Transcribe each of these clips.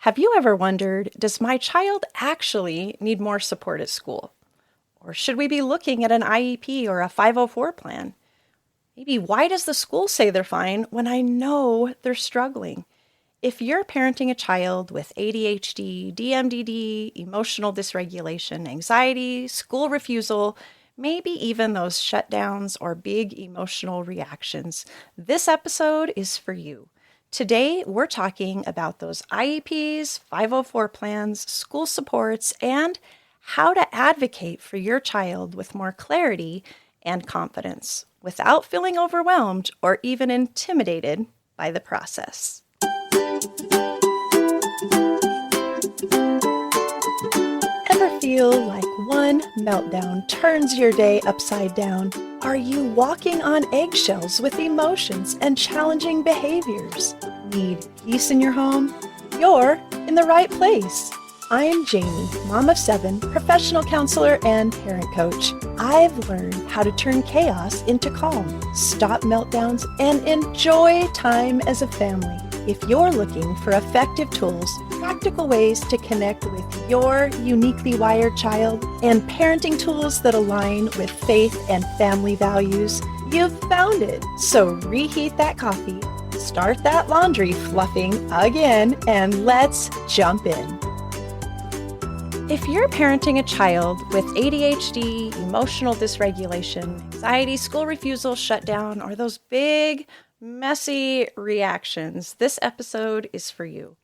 Have you ever wondered, does my child actually need more support at school? Or should we be looking at an IEP or a 504 plan? Maybe why does the school say they're fine when I know they're struggling? If you're parenting a child with ADHD, DMDD, emotional dysregulation, anxiety, school refusal, maybe even those shutdowns or big emotional reactions, this episode is for you. Today, we're talking about those IEPs, 504 plans, school supports, and how to advocate for your child with more clarity and confidence without feeling overwhelmed or even intimidated by the process. Ever feel like one meltdown turns your day upside down? Are you walking on eggshells with emotions and challenging behaviors? Need peace in your home? You're in the right place. I'm Jamie, mom of 7, professional counselor and parent coach. I've learned how to turn chaos into calm, stop meltdowns, and enjoy time as a family. If you're looking for effective tools, practical ways to connect with your uniquely wired child, and parenting tools that align with faith and family values, you've found it. So reheat that coffee, start that laundry fluffing again, and let's jump in. If you're parenting a child with ADHD, emotional dysregulation, anxiety, school refusal, shutdown, or those big, messy reactions, this episode is for you.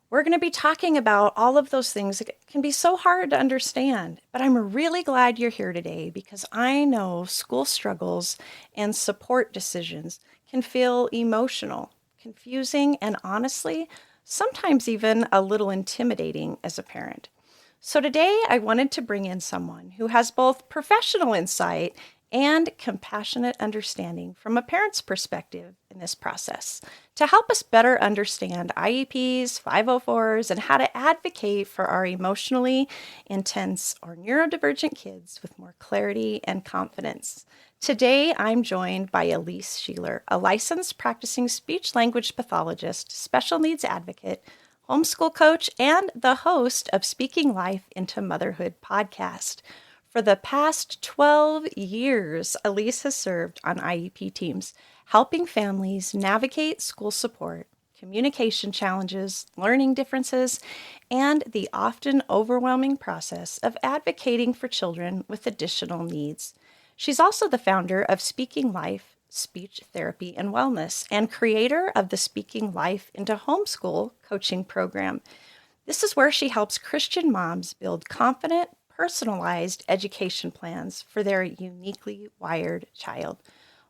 We're going to be talking about all of those things that can be so hard to understand, but I'm really glad you're here today because I know school struggles and support decisions can feel emotional, confusing, and honestly, sometimes even a little intimidating as a parent. So today I wanted to bring in someone who has both professional insight and compassionate understanding from a parent's perspective in this process to help us better understand IEPs, 504s, and how to advocate for our emotionally intense or neurodivergent kids with more clarity and confidence. Today, I'm joined by Elise Sheeler, a licensed practicing speech-language pathologist, special needs advocate, homeschool coach, and the host of Speaking Life into Motherhood podcast. For the past 12 years, Elise has served on IEP teams, helping families navigate school support, communication challenges, learning differences, and the often overwhelming process of advocating for children with additional needs. She's also the founder of Speaking Life, Speech Therapy and Wellness, and creator of the Speaking Life into Homeschool coaching program. This is where she helps Christian moms build confident, personalized education plans for their uniquely wired child.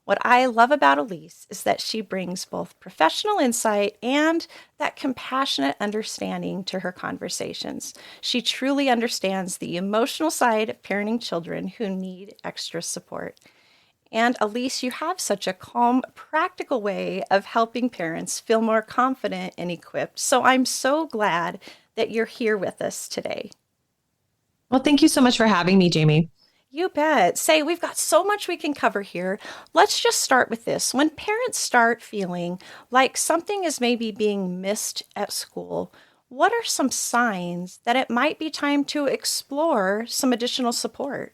What I love about Elise is that she brings both professional insight and that compassionate understanding to her conversations. She truly understands the emotional side of parenting children who need extra support. And Elise, you have such a calm, practical way of helping parents feel more confident and equipped. So I'm so glad that you're here with us today. Well, thank you so much for having me, Jamie. You bet. Say, we've got so much we can cover here. Let's just start with this. When parents start feeling like something is maybe being missed at school, what are some signs that it might be time to explore some additional support?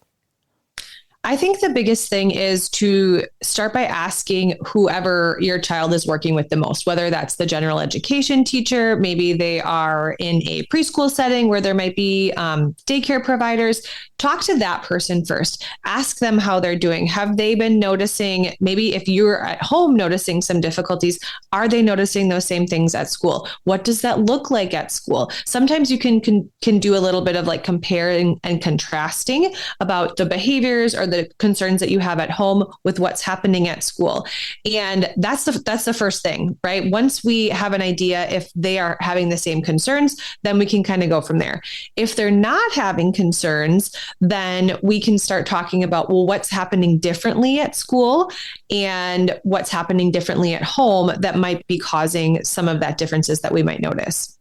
I think the biggest thing is to start by asking whoever your child is working with the most, whether that's the general education teacher, maybe they are in a preschool setting where there might be daycare providers. Talk to that person first. Ask them how they're doing. Have they been noticing, maybe if you're at home noticing some difficulties, are they noticing those same things at school? What does that look like at school? Sometimes you can do a little bit of like comparing and contrasting about the behaviors or the concerns that you have at home with what's happening at school. And that's the first thing, right? Once we have an idea if they are having the same concerns, then we can kind of go from there. If they're not having concerns, then we can start talking about, well, what's happening differently at school and what's happening differently at home that might be causing some of that differences that we might notice.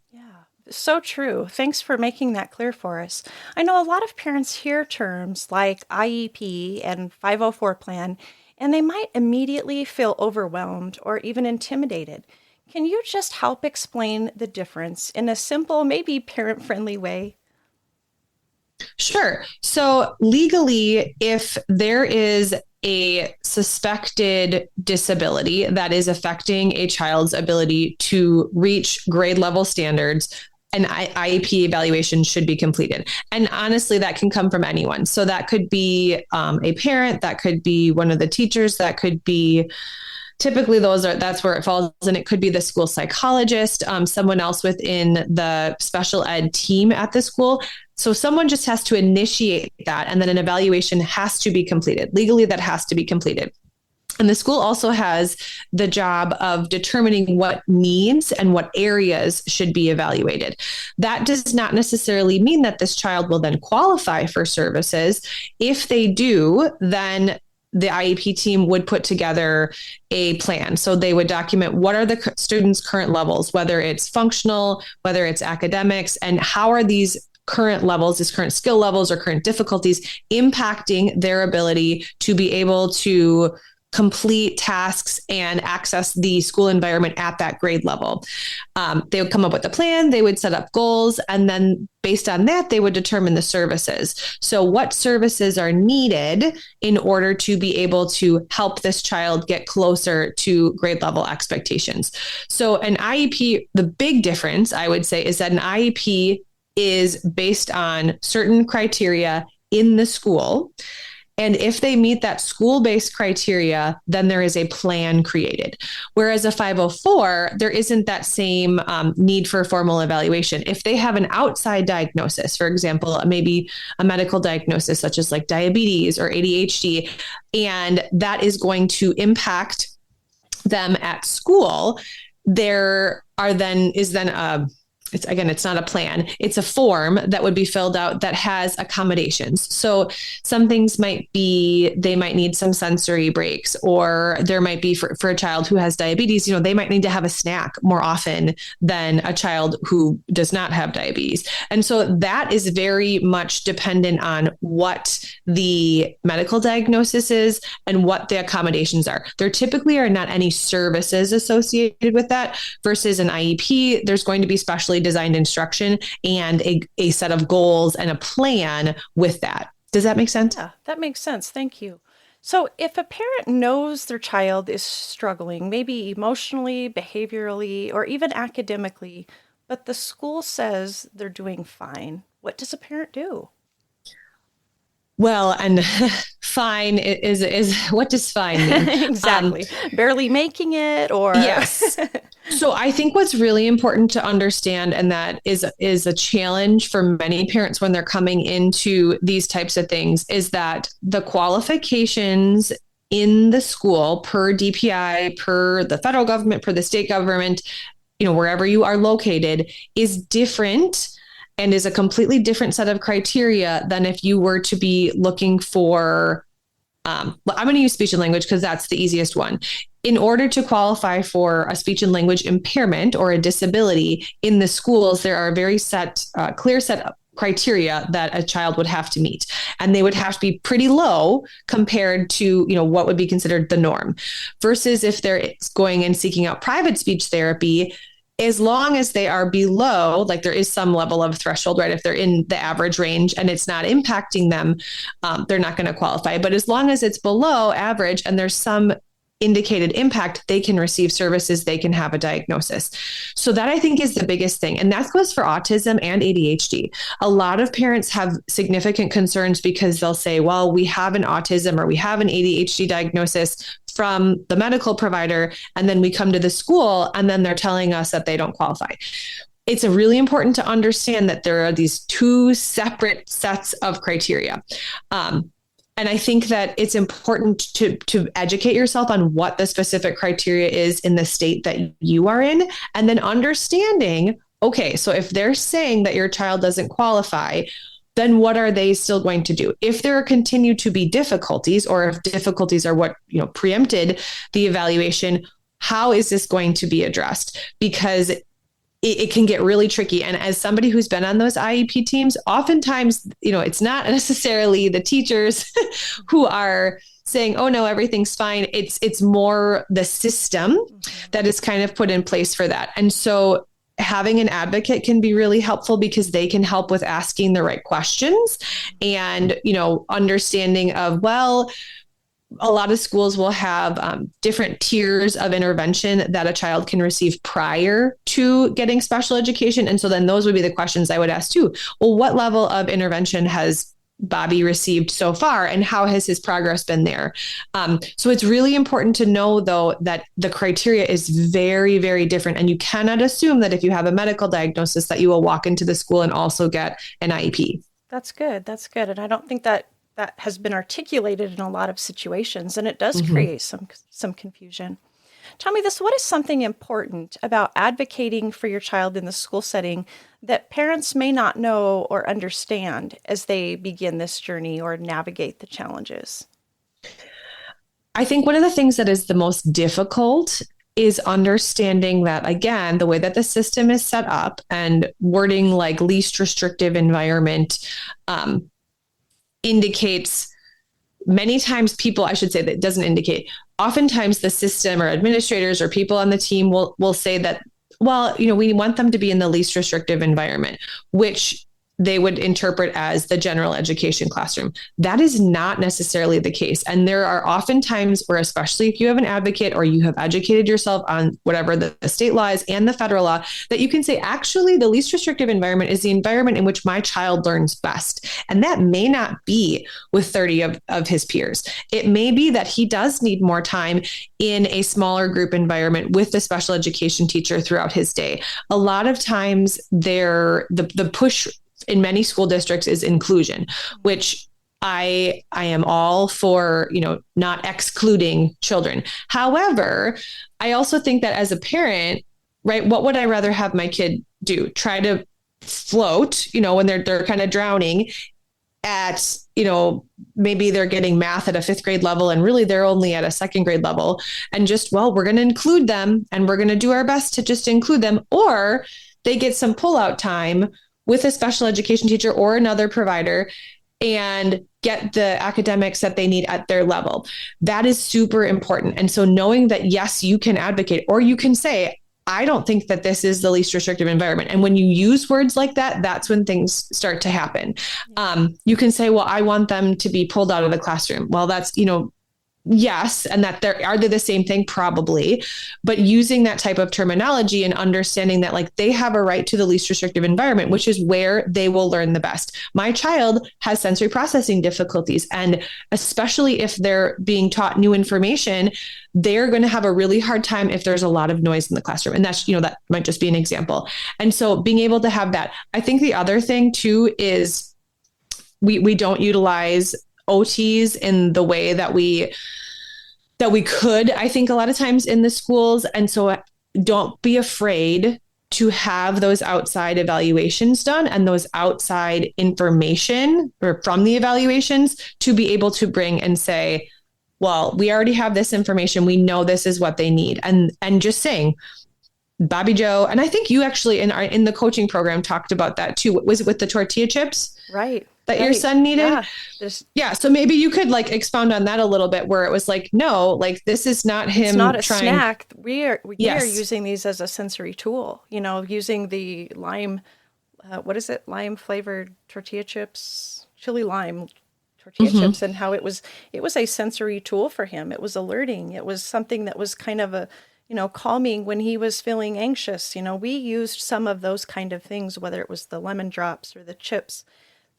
So true. Thanks for making that clear for us. I know a lot of parents hear terms like IEP and 504 plan, and they might immediately feel overwhelmed or even intimidated. Can you just help explain the difference in a simple, maybe parent-friendly way? Sure. So legally, if there is a suspected disability that is affecting a child's ability to reach grade level standards, an IEP evaluation should be completed. And honestly, that can come from anyone. So that could be a parent, that could be one of the teachers, that could be typically that's where it falls. And it could be the school psychologist, someone else within the special ed team at the school. So someone just has to initiate that. And then an evaluation has to be completed. Legally, that has to be completed. And the school also has the job of determining what needs and what areas should be evaluated. That does not necessarily mean that this child will then qualify for services. If they do, then the IEP team would put together a plan. So they would document what are the students' current levels, whether it's functional, whether it's academics, and how are these current levels, these current skill levels or current difficulties impacting their ability to be able to complete tasks and access the school environment at that grade level. They would come up with a plan, they would set up goals, and then based on that, they would determine the services. So what services are needed in order to be able to help this child get closer to grade level expectations. So an IEP, the big difference I would say is that an IEP is based on certain criteria in the school. And if they meet that school-based criteria, then there is a plan created. Whereas a 504, there isn't that same need for formal evaluation. If they have an outside diagnosis, for example, maybe a medical diagnosis such as like diabetes or ADHD, and that is going to impact them at school, there are then is then a it's not a plan. It's a form that would be filled out that has accommodations. So some things might be, they might need some sensory breaks, or there might be for a child who has diabetes, they might need to have a snack more often than a child who does not have diabetes. And so that is very much dependent on what the medical diagnosis is and what the accommodations are. There typically are not any services associated with that versus an IEP. There's going to be specially designed instruction and a set of goals and a plan with that. Does that make sense? Yeah, that makes sense. Thank you. So if a parent knows their child is struggling, maybe emotionally, behaviorally, or even academically, but the school says they're doing fine, what does a parent do? Well, and fine is what does fine mean? Exactly. Barely making it, or yes. So I think what's really important to understand, and that is a challenge for many parents when they're coming into these types of things, is that the qualifications in the school per DPI, per the federal government, per the state government, wherever you are located, is different and is a completely different set of criteria than if you were to be looking for, I'm going to use speech and language because that's the easiest one. In order to qualify for a speech and language impairment or a disability in the schools, there are a very clear set of criteria that a child would have to meet. And they would have to be pretty low compared to, what would be considered the norm. Versus if they're going and seeking out private speech therapy, as long as they are below, like there is some level of threshold, right? If they're in the average range and it's not impacting them, they're not going to qualify. But as long as it's below average and there's some indicated impact, they can receive services, they can have a diagnosis. So that I think is the biggest thing. And that goes for autism and ADHD. A lot of parents have significant concerns because they'll say, well, we have an autism or we have an ADHD diagnosis from the medical provider, and then we come to the school and then they're telling us that they don't qualify. It's really important to understand that there are these two separate sets of criteria. And I think that it's important to educate yourself on what the specific criteria is in the state that you are in, and then understanding, okay, so if they're saying that your child doesn't qualify, then what are they still going to do? If there continue to be difficulties, or if difficulties are what preempted the evaluation, how is this going to be addressed? Because it can get really tricky. And as somebody who's been on those IEP teams, oftentimes, it's not necessarily the teachers who are saying, oh no, everything's fine. It's more the system that is kind of put in place for that. And so having an advocate can be really helpful because they can help with asking the right questions and, understanding of, well, a lot of schools will have different tiers of intervention that a child can receive prior to getting special education. And so then those would be the questions I would ask too. Well, what level of intervention has Bobby received so far, and how has his progress been there? So it's really important to know, though, that the criteria is very, very different. And you cannot assume that if you have a medical diagnosis that you will walk into the school and also get an IEP. That's good. That's good. And I don't think that has been articulated in a lot of situations, and it does create some confusion. Tell me this, what is something important about advocating for your child in the school setting that parents may not know or understand as they begin this journey or navigate the challenges? I think one of the things that is the most difficult is understanding that, again, the way that the system is set up and wording like least restrictive environment indicates many times people, I should say that doesn't indicate, oftentimes the system or administrators or people on the team will say that, well, we want them to be in the least restrictive environment, which they would interpret as the general education classroom. That is not necessarily the case. And there are often times where, especially if you have an advocate or you have educated yourself on whatever the state law is and the federal law, that you can say, actually, the least restrictive environment is the environment in which my child learns best. And that may not be with 30 of his peers. It may be that he does need more time in a smaller group environment with the special education teacher throughout his day. A lot of times the push in many school districts is inclusion, which I am all for, not excluding children. However, I also think that as a parent, right, what would I rather have my kid do? Try to float, when they're kind of drowning at, maybe they're getting math at a 5th grade level and really they're only at a 2nd grade level, and just, well, we're going to include them and we're going to do our best to just include them, or they get some pullout time with a special education teacher or another provider and get the academics that they need at their level. That is super important. And so knowing that, yes, you can advocate, or you can say, I don't think that this is the least restrictive environment. And when you use words like that, that's when things start to happen. You can say, well, I want them to be pulled out of the classroom. Well, that's, yes. And that are they the same thing? Probably. But using that type of terminology and understanding that, like, they have a right to the least restrictive environment, which is where they will learn the best. My child has sensory processing difficulties. And especially if they're being taught new information, they're going to have a really hard time if there's a lot of noise in the classroom. And that's, that might just be an example. And so being able to have that. I think the other thing too is we don't utilize OTs in the way that we could, I think, a lot of times in the schools. And so don't be afraid to have those outside evaluations done and those outside information or from the evaluations to be able to bring and say, well, we already have this information. We know this is what they need. And just saying, Bobby Joe, and I think you actually in the coaching program talked about that too. Was it with the tortilla chips? Right. That your son needed? Yeah. So maybe you could expound on that a little bit, where it was like, no, this is not him. It's not a snack. We are using these as a sensory tool, using the lime, lime flavored tortilla chips, chili lime tortilla chips, and how it was a sensory tool for him. It was alerting. It was something that was kind of a, calming when he was feeling anxious. We used some of those kind of things, whether it was the lemon drops or the chips,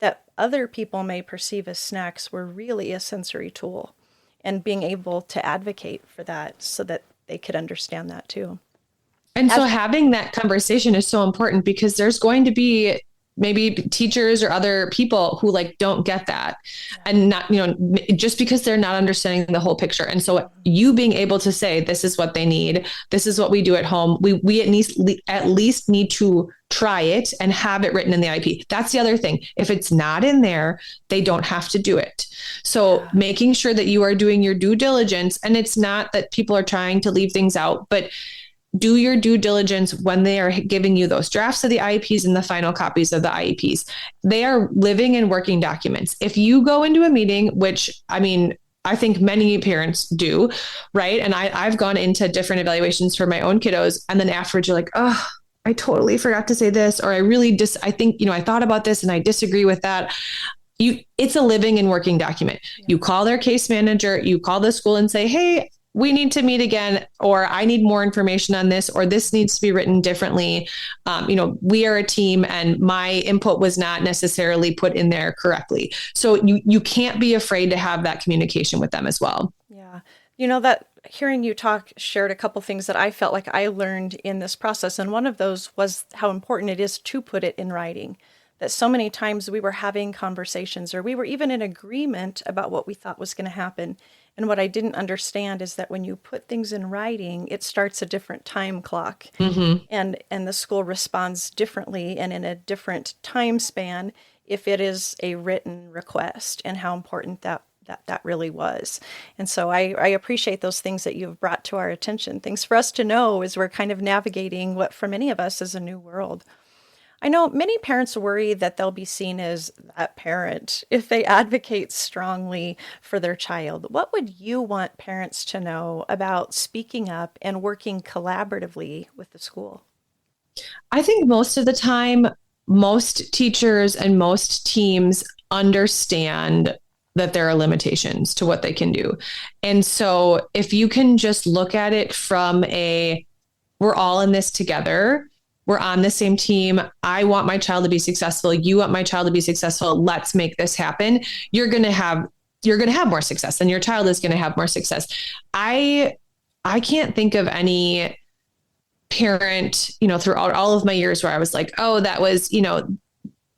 that other people may perceive as snacks, were really a sensory tool, and being able to advocate for that so that they could understand that too. And so having that conversation is so important, because there's going to be maybe teachers or other people who don't get that, and not, just because they're not understanding the whole picture. And so you being able to say, this is what they need, this is what we do at home. We at least need to try it and have it written in the IEP. That's the other thing. If it's not in there, they don't have to do it. So making sure that you are doing your due diligence, and it's not that people are trying to leave things out, but do your due diligence when they are giving you those drafts of the IEPs and the final copies of the IEPs. They are living and working documents. If you go into a meeting, which I mean, I think many parents do, right? And I've gone into different evaluations for my own kiddos. And then afterwards, you're like, oh, I totally forgot to say this, or I think, I thought about this and I disagree with that. It's a living and working document. Yeah. You call their case manager, you call the school and say, hey, we need to meet again, or I need more information on this, or this needs to be written differently. We are a team and my input was not necessarily put in there correctly. So you can't be afraid to have that communication with them as well. Yeah. That hearing you talk shared a couple things that I felt like I learned in this process. And one of those was how important it is to put it in writing. That so many times we were having conversations or we were even in agreement about what we thought was going to happen. And what I didn't understand is that when you put things in writing, it starts a different time clock. Mm-hmm. And the school responds differently and in a different time span if it is a written request, and how important that really was. And so I appreciate those things that you've brought to our attention. Things for us to know as we're kind of navigating what for many of us is a new world. I know many parents worry that they'll be seen as that parent if they advocate strongly for their child. What would you want parents to know about speaking up and working collaboratively with the school? I think most of the time, most teachers and most teams understand that there are limitations to what they can do. And so if you can just look at it from we're all in this together, we're on the same team. I want my child to be successful. You want my child to be successful. Let's make this happen. You're going to have more success, and your child is going to have more success. I can't think of any parent, throughout all of my years where I was like, oh, that was,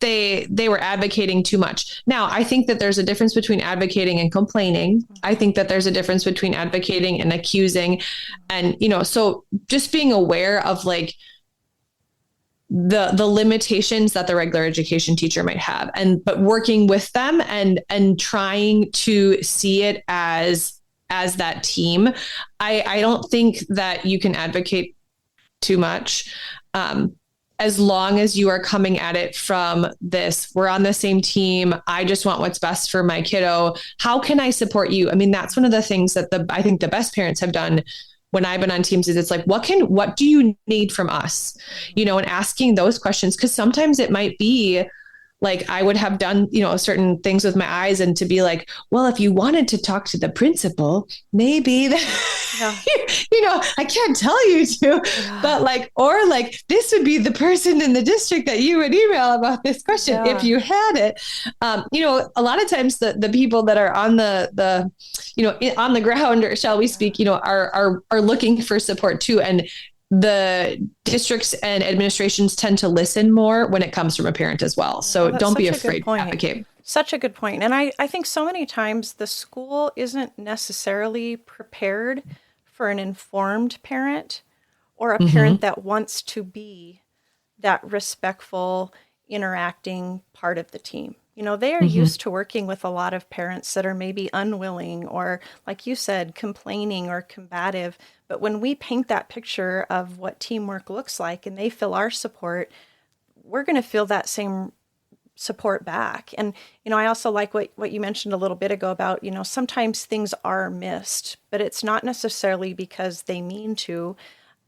they were advocating too much. Now, I think that there's a difference between advocating and complaining. I think that there's a difference between advocating and accusing. And, so just being aware of like the limitations that the regular education teacher might have, but working with them and trying to see it as that team. I don't think that you can advocate too much. As long as you are coming at it from this, we're on the same team. I just want what's best for my kiddo. How can I support you? I mean, that's one of the things that I think the best parents have done when I've been on teams is it's like, what do you need from us? And asking those questions, because sometimes it might be like I would have done, certain things with my eyes, and to be like, well, if you wanted to talk to the principal, maybe yeah. I can't tell you to, yeah. But or this would be the person in the district that you would email about this question if you had it. A lot of times the people that are on the on the ground, or shall we speak, are looking for support too. And the districts and administrations tend to listen more when it comes from a parent as well. So don't be afraid to advocate. Such a good point. And I think so many times the school isn't necessarily prepared for an informed parent or a parent that wants to be that respectful, interacting part of the team. They are used to working with a lot of parents that are maybe unwilling or, like you said, complaining or combative. But when we paint that picture of what teamwork looks like and they feel our support, we're going to feel that same support back. And, I also like what you mentioned a little bit ago about, sometimes things are missed, but it's not necessarily because they mean to.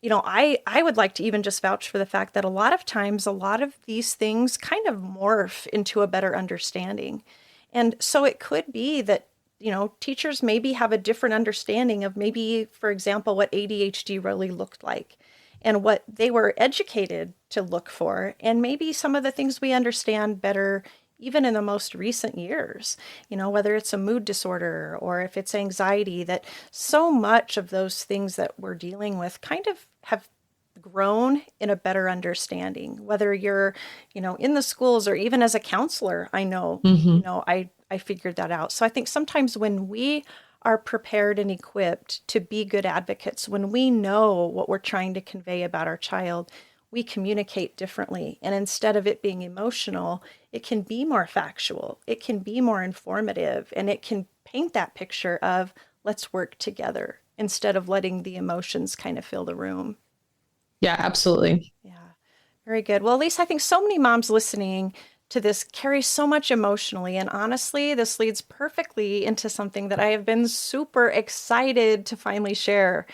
I would like to even just vouch for the fact that a lot of times, a lot of these things kind of morph into a better understanding. And so it could be that, teachers maybe have a different understanding of maybe, for example, what ADHD really looked like and what they were educated to look for. And maybe some of the things we understand better even in the most recent years, whether it's a mood disorder or if it's anxiety, that so much of those things that we're dealing with kind of have grown in a better understanding, whether you're, in the schools or even as a counselor. I know, I figured that out. So I think sometimes when we are prepared and equipped to be good advocates, when we know what we're trying to convey about our child, we communicate differently. And instead of it being emotional, it can be more factual, it can be more informative, and it can paint that picture of let's work together instead of letting the emotions kind of fill the room. Yeah, absolutely. Yeah. Very good. Well, Elise, I think so many moms listening to this carry so much emotionally. And honestly, this leads perfectly into something that I have been super excited to finally share.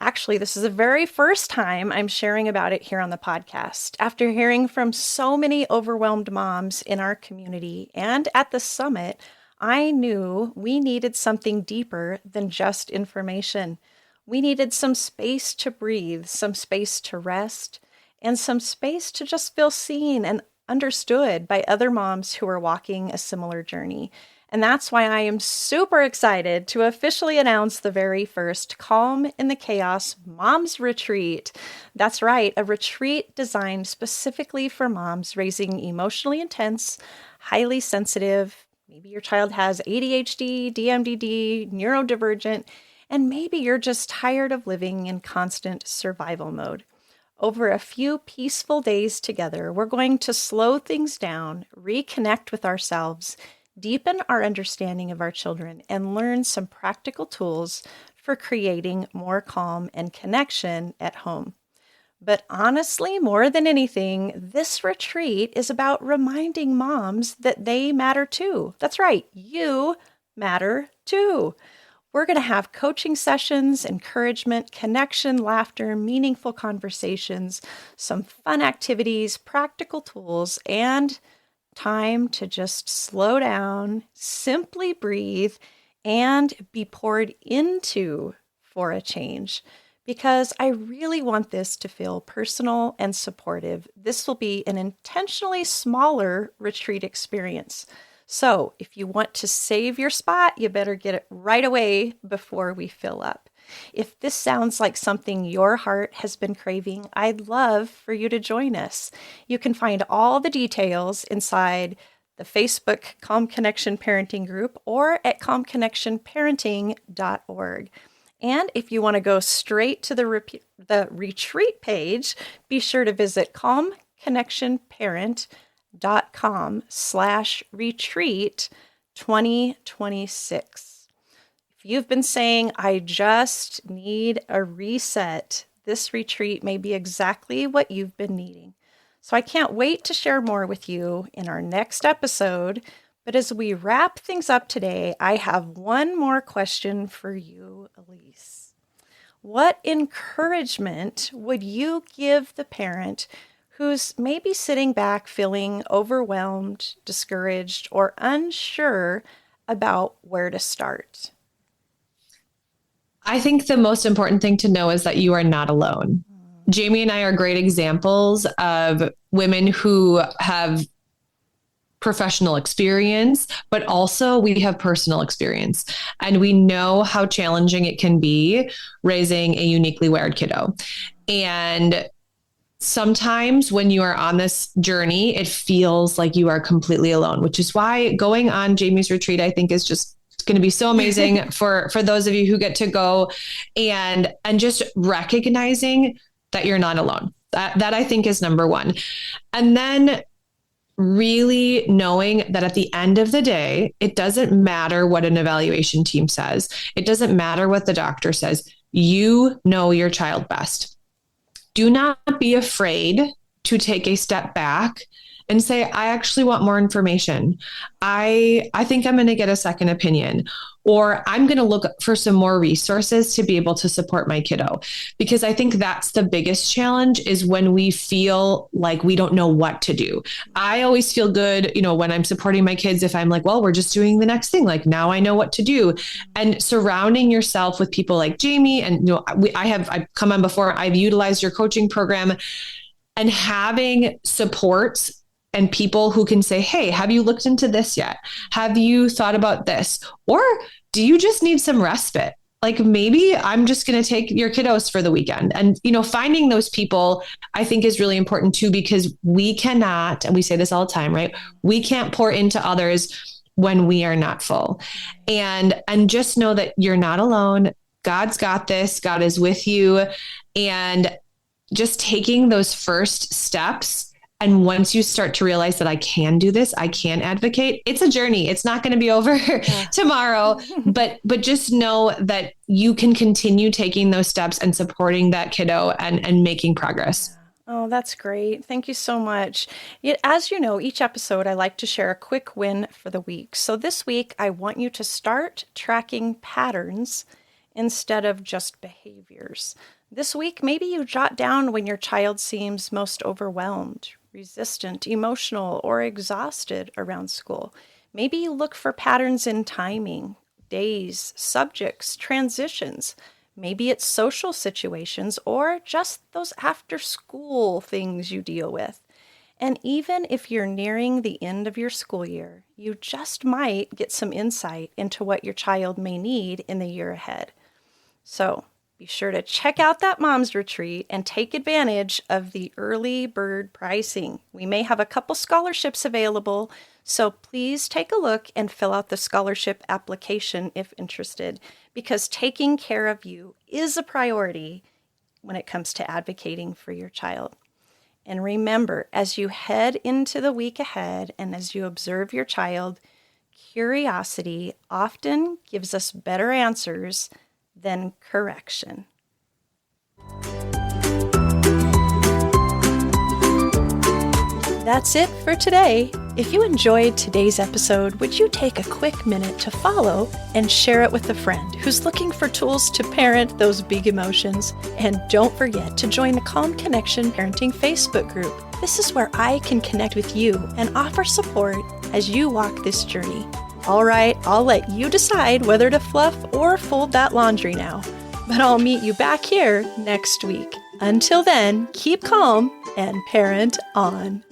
Actually, this is the very first time I'm sharing about it here on the podcast. After hearing from so many overwhelmed moms in our community and at the summit, I knew we needed something deeper than just information. We needed some space to breathe, some space to rest, and some space to just feel seen and understood by other moms who are walking a similar journey. And that's why I am super excited to officially announce the very first Calm in the Chaos Moms Retreat. That's right, a retreat designed specifically for moms raising emotionally intense, highly sensitive. Maybe your child has ADHD, DMDD, neurodivergent, and maybe you're just tired of living in constant survival mode. Over a few peaceful days together, we're going to slow things down, reconnect with ourselves, deepen our understanding of our children, and learn some practical tools for creating more calm and connection at home. But honestly, more than anything, this retreat is about reminding moms that they matter too. That's right, you matter too. We're going to have coaching sessions, encouragement, connection, laughter, meaningful conversations, some fun activities, practical tools, and time to just slow down, simply breathe, and be poured into for a change. Because I really want this to feel personal and supportive. This will be an intentionally smaller retreat experience. So if you want to save your spot, you better get it right away before we fill up. If this sounds like something your heart has been craving, I'd love for you to join us. You can find all the details inside the Facebook Calm Connection Parenting group or at calmconnectionparenting.org. And if you want to go straight to the retreat page, be sure to visit calmconnectionparent.com/retreat 2026. If you've been saying, I just need a reset, this retreat may be exactly what you've been needing. So I can't wait to share more with you in our next episode. But as we wrap things up today, I have one more question for you, Elise. What encouragement would you give the parent who's maybe sitting back feeling overwhelmed, discouraged, or unsure about where to start? I think the most important thing to know is that you are not alone. Jamie and I are great examples of women who have professional experience, but also we have personal experience. And we know how challenging it can be raising a uniquely wired kiddo. And sometimes when you are on this journey, it feels like you are completely alone, which is why going on Jamie's retreat, I think, is just going to be so amazing for those of you who get to go, and just recognizing that you're not alone. That I think is number one. And then really knowing that at the end of the day, it doesn't matter what an evaluation team says. It doesn't matter what the doctor says. You know your child best. Do not be afraid to take a step back and say, I actually want more information. I think I'm going to get a second opinion, or I'm going to look for some more resources to be able to support my kiddo. Because I think that's the biggest challenge, is when we feel like we don't know what to do. I always feel good, when I'm supporting my kids, if I'm like, well, we're just doing the next thing. Like, now I know what to do. And surrounding yourself with people like Jamie, and I've come on before, I've utilized your coaching program, and having supports and people who can say, hey, have you looked into this yet? Have you thought about this? Or do you just need some respite? Like, maybe I'm just going to take your kiddos for the weekend. And, finding those people, I think, is really important too, because we cannot, and we say this all the time, right? We can't pour into others when we are not full. And just know that you're not alone. God's got this. God is with you. And just taking those first steps And once you start to realize that I can do this, I can advocate, it's a journey. It's not going to be over tomorrow, but just know that you can continue taking those steps and supporting that kiddo and making progress. Oh, that's great. Thank you so much. As you know, each episode, I like to share a quick win for the week. So this week, I want you to start tracking patterns instead of just behaviors. This week, maybe you jot down when your child seems most overwhelmed, resistant, emotional, or exhausted around school. Maybe you look for patterns in timing, days, subjects, transitions. Maybe it's social situations or just those after school things you deal with. And even if you're nearing the end of your school year, you just might get some insight into what your child may need in the year ahead. So be sure to check out that mom's retreat and take advantage of the early bird pricing. We may have a couple scholarships available, so please take a look and fill out the scholarship application if interested, because taking care of you is a priority when it comes to advocating for your child. And remember, as you head into the week ahead and as you observe your child, curiosity often gives us better answers than correction. That's it for today. If you enjoyed today's episode, would you take a quick minute to follow and share it with a friend who's looking for tools to parent those big emotions? And don't forget to join the Calm Connection Parenting Facebook group. This is where I can connect with you and offer support as you walk this journey. All right, I'll let you decide whether to fluff or fold that laundry now. But I'll meet you back here next week. Until then, keep calm and parent on.